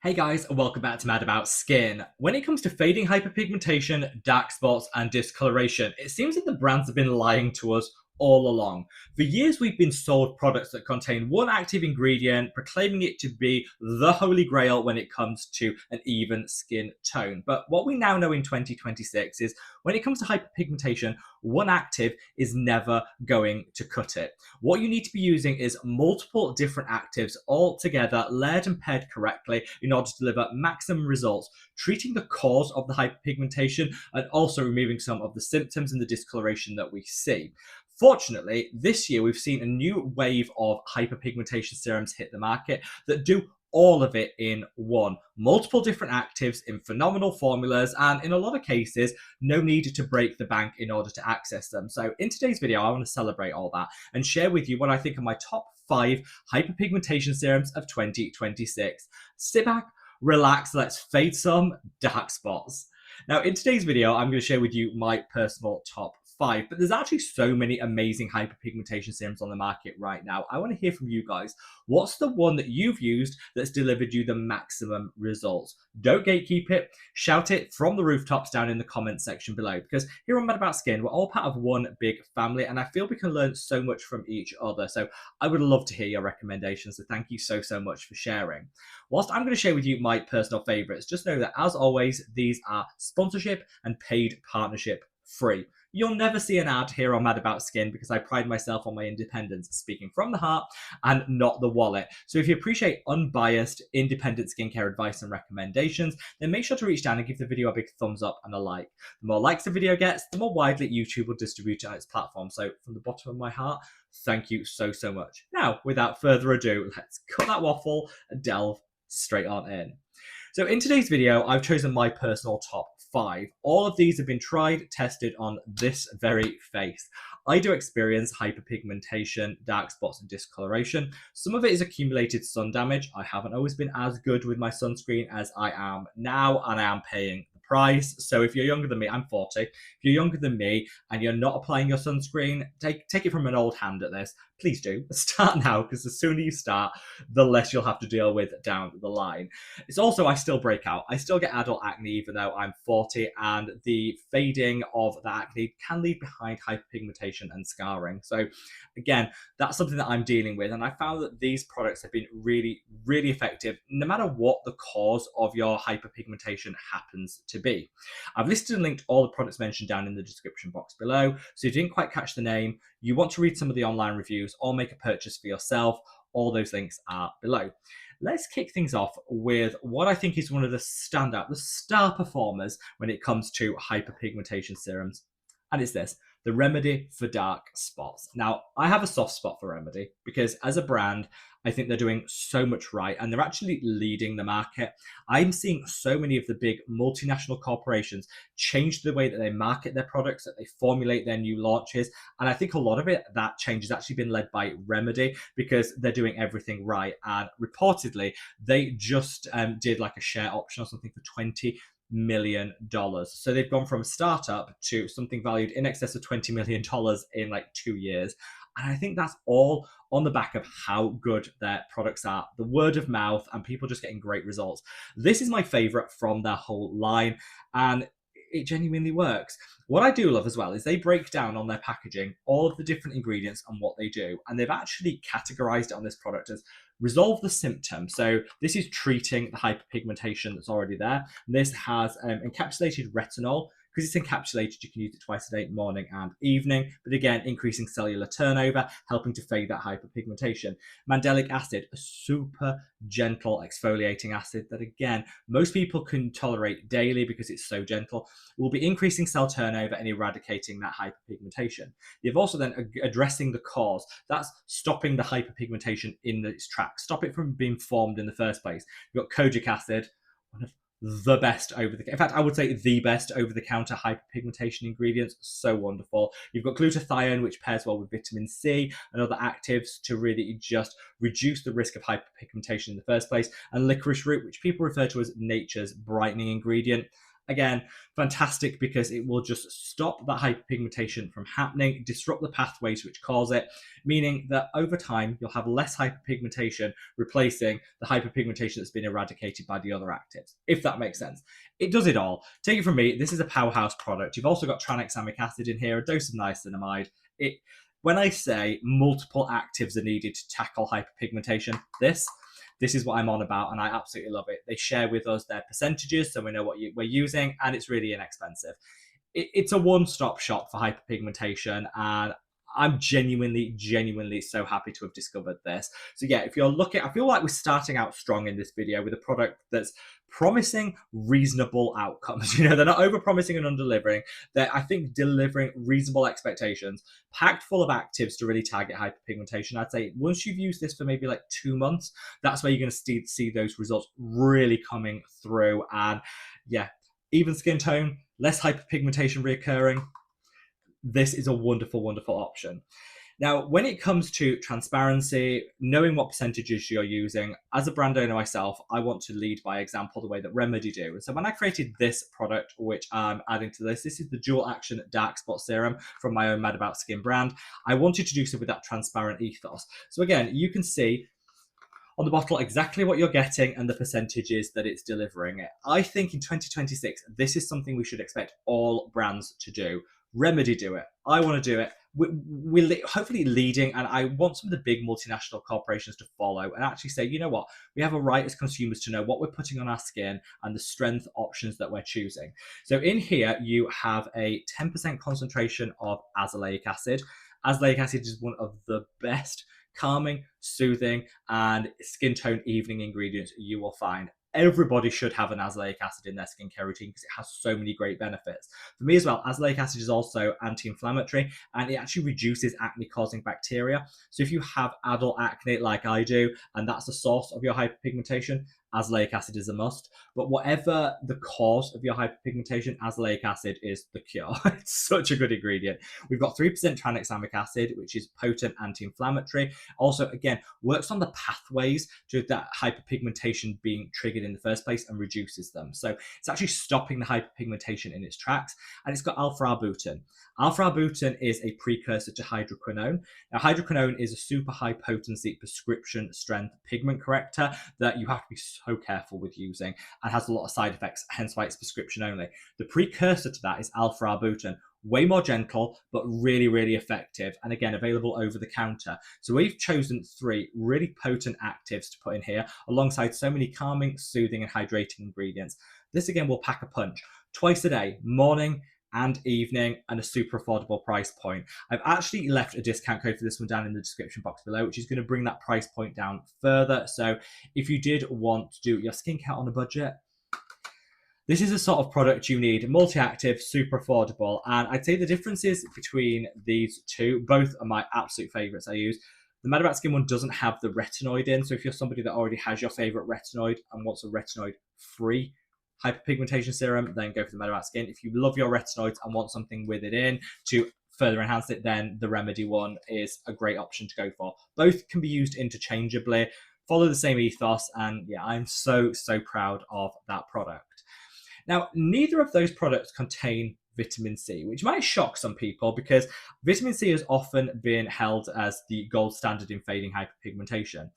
Hey guys, and welcome back to Mad About Skin. When it comes to fading hyperpigmentation, dark spots, and discoloration, it seems that the brands have been lying to us all along. For years, we've been sold products that contain one active ingredient, proclaiming it to be the holy grail when it comes to an even skin tone. But what we now know in 2026 is when it comes to hyperpigmentation, one active is never going to cut it. What you need to be using is multiple different actives all together, layered and paired correctly in order to deliver maximum results, treating the cause of the hyperpigmentation and also removing some of the symptoms and the discoloration that we see. Fortunately, this year we've seen a new wave of hyperpigmentation serums hit the market that do all of it in one. Multiple different actives in phenomenal formulas, and in a lot of cases, no need to break the bank in order to access them. So in today's video, I want to celebrate all that and share with you what I think are my top 5 hyperpigmentation serums of 2026. Sit back, relax, let's fade some dark spots. Now, in today's video, I'm going to share with you my personal top 5, but there's actually so many amazing hyperpigmentation serums on the market right now. I want to hear from you guys. What's the one that you've used that's delivered you the maximum results? Don't gatekeep it. Shout it from the rooftops down in the comments section below, because here on Mad About Skin, we're all part of one big family, and I feel we can learn so much from each other. So I would love to hear your recommendations. So thank you so much for sharing. Whilst I'm going to share with you my personal favorites, just know that as always, these are sponsorship and paid partnership free. You'll never see an ad here on Mad About Skin because I pride myself on my independence, speaking from the heart and not the wallet. So if you appreciate unbiased, independent skincare advice and recommendations, then make sure to reach down and give the video a big thumbs up and a like. The more likes the video gets, the more widely YouTube will distribute it on its platform. So from the bottom of my heart, thank you so much. Now, without further ado, let's cut that waffle and delve straight on in. So in today's video, I've chosen my personal top 5. All of these have been tried, tested on this very face. I do experience hyperpigmentation, dark spots, and discoloration. Some of it is accumulated sun damage. I haven't always been as good with my sunscreen as I am now, and I am paying the price. So if you're younger than me, I'm 40. If you're younger than me and you're not applying your sunscreen, take it from an old hand at this. Please do. Start now, because the sooner you start, the less you'll have to deal with down the line. It's also, I still break out. I still get adult acne even though I'm 40, and the fading of the acne can leave behind hyperpigmentation and scarring. So again, that's something that I'm dealing with, and I found that these products have been really effective no matter what the cause of your hyperpigmentation happens to be. I've listed and linked all the products mentioned down in the description box below, so if you didn't quite catch the name, you want to read some of the online reviews or make a purchase for yourself, all those links are below. Let's kick things off with what I think is one of the star performers when it comes to hyperpigmentation serums. And it's this, the Remedy for Dark Spots. Now, I have a soft spot for Remedy because as a brand, I think they're doing so much right and they're actually leading the market. I'm seeing so many of the big multinational corporations change the way that they market their products, that they formulate their new launches. And I think a lot of that change has actually been led by Remedy because they're doing everything right. And reportedly, they just did like a share option or something for $20 million. So they've gone from a startup to something valued in excess of $20 million in like 2 years. And I think that's all on the back of how good their products are, the word of mouth, and people just getting great results. This is my favorite from their whole line, and it genuinely works. What I do love as well is they break down on their packaging all of the different ingredients and what they do, and they've actually categorized it on this product as resolve the symptom. So this is treating the hyperpigmentation that's already there. And this has encapsulated retinol. Because it's encapsulated, you can use it twice a day, morning and evening. But again, increasing cellular turnover, helping to fade that hyperpigmentation. Mandelic acid, a super gentle exfoliating acid that, again, most people can tolerate daily because it's so gentle, will be increasing cell turnover and eradicating that hyperpigmentation. You've also then addressing the cause. That's stopping the hyperpigmentation in its tracks, stop it from being formed in the first place. You've got kojic acid, one of the best in fact, I would say the best over the counter hyperpigmentation ingredients. So wonderful. You've got glutathione, which pairs well with vitamin C and other actives to really just reduce the risk of hyperpigmentation in the first place, and licorice root, which people refer to as nature's brightening ingredient. Again, fantastic because it will just stop that hyperpigmentation from happening, disrupt the pathways which cause it, meaning that over time you'll have less hyperpigmentation replacing the hyperpigmentation that's been eradicated by the other actives, if that makes sense. It does it all. Take it from me, this is a powerhouse product. You've also got tranexamic acid in here, a dose of niacinamide. When I say multiple actives are needed to tackle hyperpigmentation, this is what I'm on about, and I absolutely love it. They share with us their percentages, so we know what we're using, and it's really inexpensive. It's a one-stop shop for hyperpigmentation, and I'm genuinely so happy to have discovered this. So yeah, if you're looking, I feel like we're starting out strong in this video with a product that's promising reasonable outcomes. You know, they're not over-promising and under-delivering. They're, I think, delivering reasonable expectations, packed full of actives to really target hyperpigmentation. I'd say once you've used this for maybe like 2 months, that's where you're going to see those results really coming through. And yeah, even skin tone, less hyperpigmentation reoccurring. This is a wonderful option. Now, when it comes to transparency, knowing what percentages you're using, as a brand owner myself, I want to lead by example the way that Remedy do. And so when I created this product, which I'm adding to this is the dual action dark spot serum from my own Mad About Skin brand. I wanted to do so with that transparent ethos. So again, you can see on the bottle exactly what you're getting and the percentages that it's delivering. I think in 2026, this is something we should expect all brands to do. Remedy do it. I want to do it. We're hopefully leading, and I want some of the big multinational corporations to follow and actually say, you know what, we have a right as consumers to know what we're putting on our skin and the strength options that we're choosing. So in here, you have a 10% concentration of azelaic acid. Azelaic acid is one of the best calming, soothing, and skin tone evening ingredients you will find. Everybody should have an azelaic acid in their skincare routine because it has so many great benefits. For me as well, azelaic acid is also anti-inflammatory, and it actually reduces acne-causing bacteria. So if you have adult acne like I do, and that's the source of your hyperpigmentation, azelaic acid is a must. But whatever the cause of your hyperpigmentation, azelaic acid is the cure. It's such a good ingredient. We've got 3% tranexamic acid, which is potent anti-inflammatory. Also, again, works on the pathways to that hyperpigmentation being triggered in the first place and reduces them. So it's actually stopping the hyperpigmentation in its tracks. And it's got alpha-arbutin. Alpha-arbutin is a precursor to hydroquinone. Now, hydroquinone is a super high potency prescription strength pigment corrector that you have to be so careful with using and has a lot of side effects, hence why it's prescription only. The precursor to that is alpha-arbutin, way more gentle, but really effective, and again, available over the counter. So we've chosen 3 really potent actives to put in here, alongside so many calming, soothing, and hydrating ingredients. This again will pack a punch twice a day, morning and evening, and a super affordable price point. I've actually left a discount code for this one down in the description box below, which is going to bring that price point down further. So if you did want to do your skincare on a budget, this is the sort of product you need. Multi-active, super affordable. And I'd say the differences between these two, both are my absolute favorites I use. The Mad About Skin one doesn't have the retinoid in. So if you're somebody that already has your favorite retinoid and wants a retinoid-free hyperpigmentation serum, then go for the Mad About Skin. If you love your retinoids and want something with it in to further enhance it, then the Remedy one is a great option to go for. Both can be used interchangeably, follow the same ethos, and yeah, I'm so proud of that product. Now, neither of those products contain vitamin C, which might shock some people because vitamin C has often been held as the gold standard in fading hyperpigmentation.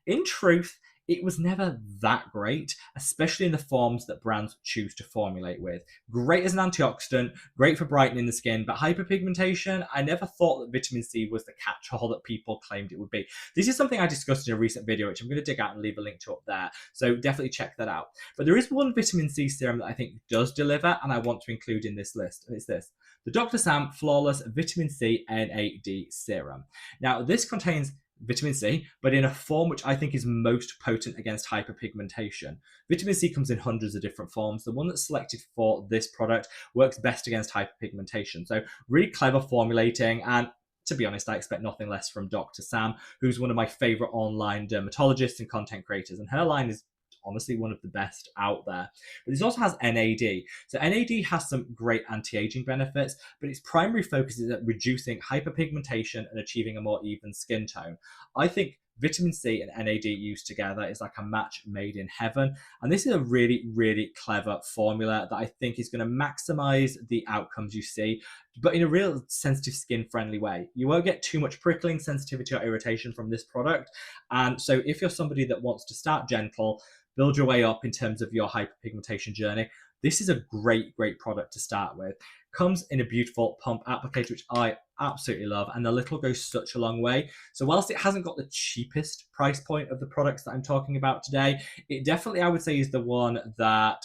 In truth, it was never that great, especially in the forms that brands choose to formulate with. Great as an antioxidant, great for brightening the skin, but hyperpigmentation, I never thought that vitamin C was the catch-all that people claimed it would be. This is something I discussed in a recent video, which I'm going to dig out and leave a link to up there, so definitely check that out. But there is one vitamin C serum that I think does deliver, and I want to include in this list, and it's this. The Dr. Sam Flawless Vitamin C NAD Serum. Now, this contains vitamin C, but in a form which I think is most potent against hyperpigmentation. Vitamin C comes in hundreds of different forms. The one that's selected for this product works best against hyperpigmentation. So really clever formulating, and to be honest, I expect nothing less from Dr. Sam, who's one of my favorite online dermatologists and content creators, and her line is honestly one of the best out there. But this also has NAD. So NAD has some great anti-aging benefits, but its primary focus is at reducing hyperpigmentation and achieving a more even skin tone. I think Vitamin C and NAD used together is like a match made in heaven. And this is a really, really clever formula that I think is going to maximize the outcomes you see, but in a real sensitive skin friendly way. You won't get too much prickling, sensitivity, or irritation from this product. And so if you're somebody that wants to start gentle, build your way up in terms of your hyperpigmentation journey, this is a great, great product to start with. Comes in a beautiful pump applicator, which I absolutely love, and the little goes such a long way. So whilst it hasn't got the cheapest price point of the products that I'm talking about today, it definitely, I would say, is the one that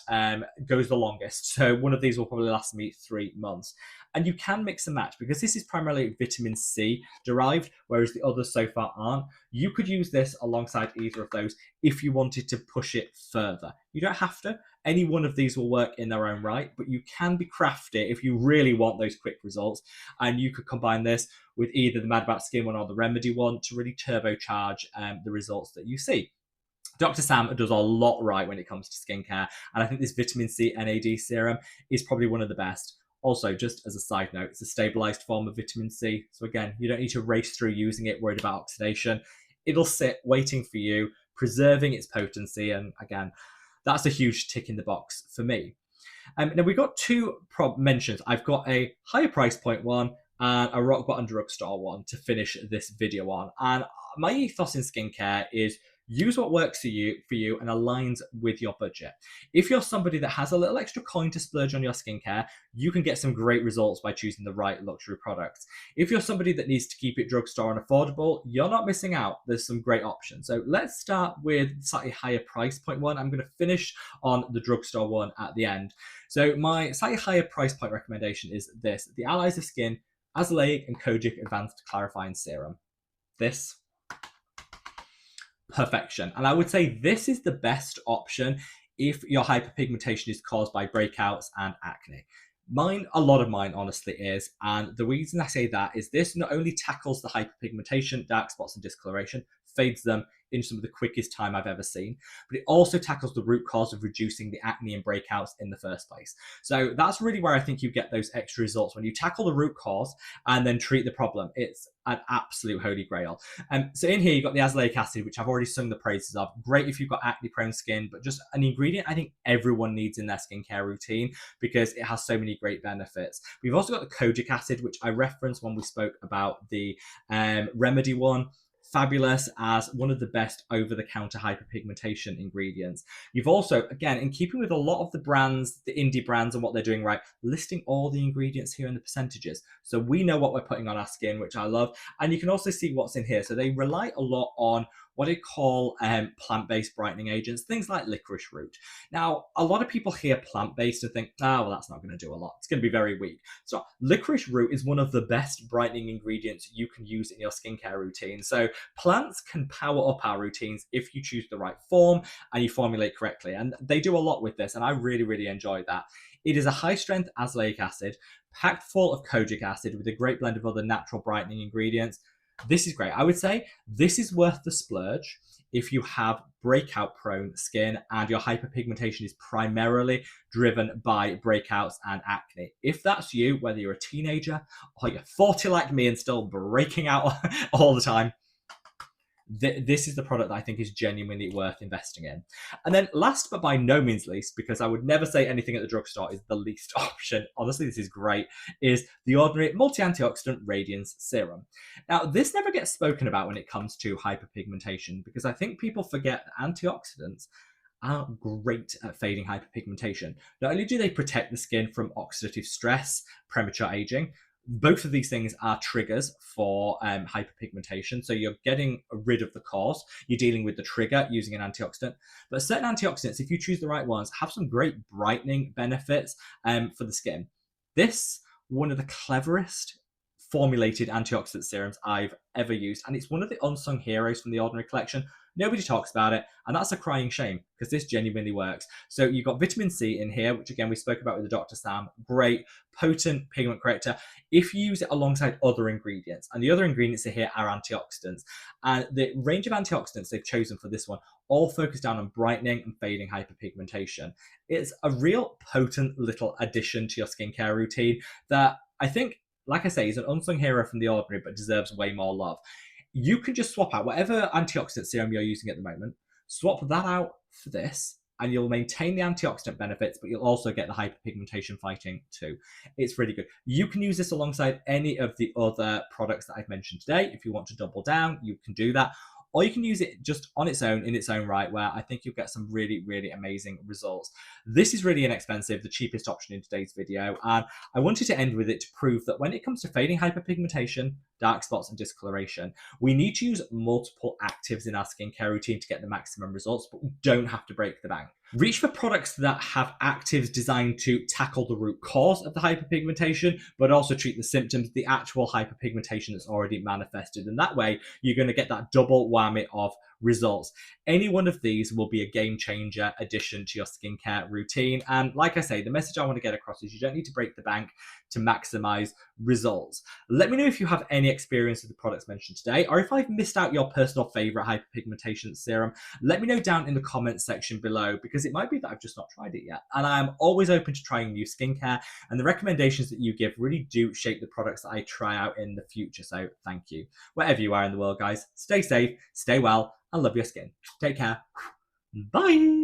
goes the longest. So one of these will probably last me 3 months. And you can mix and match because this is primarily vitamin C derived, whereas the others so far aren't. You could use this alongside either of those if you wanted to push it further. You don't have to. Any one of these will work in their own right, but you can be crafty if you really want those quick results. And you could combine this with either the Mad About Skin one or the Remedy one to really turbocharge the results that you see. Dr. Sam does a lot right when it comes to skincare, and I think this vitamin C NAD serum is probably one of the best. Also, just as a side note, it's a stabilized form of vitamin C. So again, you don't need to race through using it worried about oxidation. It'll sit waiting for you, preserving its potency. And again, that's a huge tick in the box for me. Now we've got two mentions. I've got a higher price point one and a rock bottom drugstore one to finish this video on. And my ethos in skincare is use what works for you and aligns with your budget. If you're somebody that has a little extra coin to splurge on your skincare, you can get some great results by choosing the right luxury products. If you're somebody that needs to keep it drugstore and affordable, you're not missing out. There's some great options. So let's start with slightly higher price point one. I'm going to finish on the drugstore one at the end. So my slightly higher price point recommendation is this: the Allies of Skin Azelaic and Kojic Advanced Clarifying Serum. This perfection. And I would say this is the best option if your hyperpigmentation is caused by breakouts and acne. A lot of mine honestly is, and the reason I say that is this not only tackles the hyperpigmentation, dark spots and discoloration, fades them in some of the quickest time I've ever seen, but it also tackles the root cause of reducing the acne and breakouts in the first place. So that's really where I think you get those extra results when you tackle the root cause and then treat the problem. It's an absolute holy grail. So in here you've got the azelaic acid, which I've already sung the praises of. Great if you've got acne prone skin, but just an ingredient I think everyone needs in their skincare routine because it has so many great benefits. We've also got the kojic acid, which I referenced when we spoke about the Remedy one. Fabulous as one of the best over-the-counter hyperpigmentation ingredients. You've also, again, in keeping with a lot of the brands, the indie brands and what they're doing right, listing all the ingredients here and the percentages. So we know what we're putting on our skin, which I love. And you can also see what's in here. So they rely a lot on what they call plant-based brightening agents, things like licorice root. Now, a lot of people hear plant-based and think, oh, well, that's not going to do a lot. It's going to be very weak. So licorice root is one of the best brightening ingredients you can use in your skincare routine. So plants can power up our routines if you choose the right form and you formulate correctly. And they do a lot with this, and I really, really enjoy that. It is a high-strength azelaic acid, packed full of kojic acid with a great blend of other natural brightening ingredients. This is great. I would say this is worth the splurge if you have breakout prone skin and your hyperpigmentation is primarily driven by breakouts and acne. If that's you, whether you're a teenager or you're 40 like me and still breaking out all the time, this is the product that I think is genuinely worth investing in. And then last but by no means least, because I would never say anything at the drugstore is the least option, honestly this is great, is the Ordinary Multi-Antioxidant Radiance Serum. Now this never gets spoken about when it comes to hyperpigmentation because I think people forget that antioxidants are great at fading hyperpigmentation. Not only do they protect the skin from oxidative stress, premature aging, both of these things are triggers for hyperpigmentation. So you're getting rid of the cause. You're dealing with the trigger using an antioxidant. But certain antioxidants, if you choose the right ones, have some great brightening benefits for the skin. This, one of the cleverest formulated antioxidant serums I've ever used. And it's one of the unsung heroes from the Ordinary collection. Nobody talks about it, and that's a crying shame because this genuinely works. So you've got vitamin C in here, which again we spoke about with the Dr. Sam. Great, potent pigment corrector. If you use it alongside other ingredients, and the other ingredients in here are antioxidants, and the range of antioxidants they've chosen for this one all focus down on brightening and fading hyperpigmentation. It's a real potent little addition to your skincare routine that I think, like I say, is an unsung hero from the Ordinary, but deserves way more love. you can just swap out whatever antioxidant serum you're using at the moment, swap that out for this, and you'll maintain the antioxidant benefits, but you'll also get the hyperpigmentation fighting too. It's really good. You can use this alongside any of the other products that I've mentioned today. If you want to double down, you can do that. Or you can use it just on its own, in its own right, where I think you'll get some really, really amazing results. This is really inexpensive, the cheapest option in today's video. And I wanted to end with it to prove that when it comes to fading hyperpigmentation, dark spots, and discoloration, we need to use multiple actives in our skincare routine to get the maximum results, but we don't have to break the bank. Reach for products that have actives designed to tackle the root cause of the hyperpigmentation, but also treat the symptoms, the actual hyperpigmentation that's already manifested. And that way, you're going to get that double whammy of results. Any one of these will be a game changer addition to your skincare routine. And like I say, the message I want to get across is you don't need to break the bank to maximize results. Let me know if you have any experience with the products mentioned today, or if I've missed out your personal favorite hyperpigmentation serum. Let me know down in the comments section below, because it might be that I've just not tried it yet. And I'm always open to trying new skincare, and the recommendations that you give really do shape the products that I try out in the future. So thank you. Wherever you are in the world, guys, stay safe, stay well, and love your skin. Take care. Bye.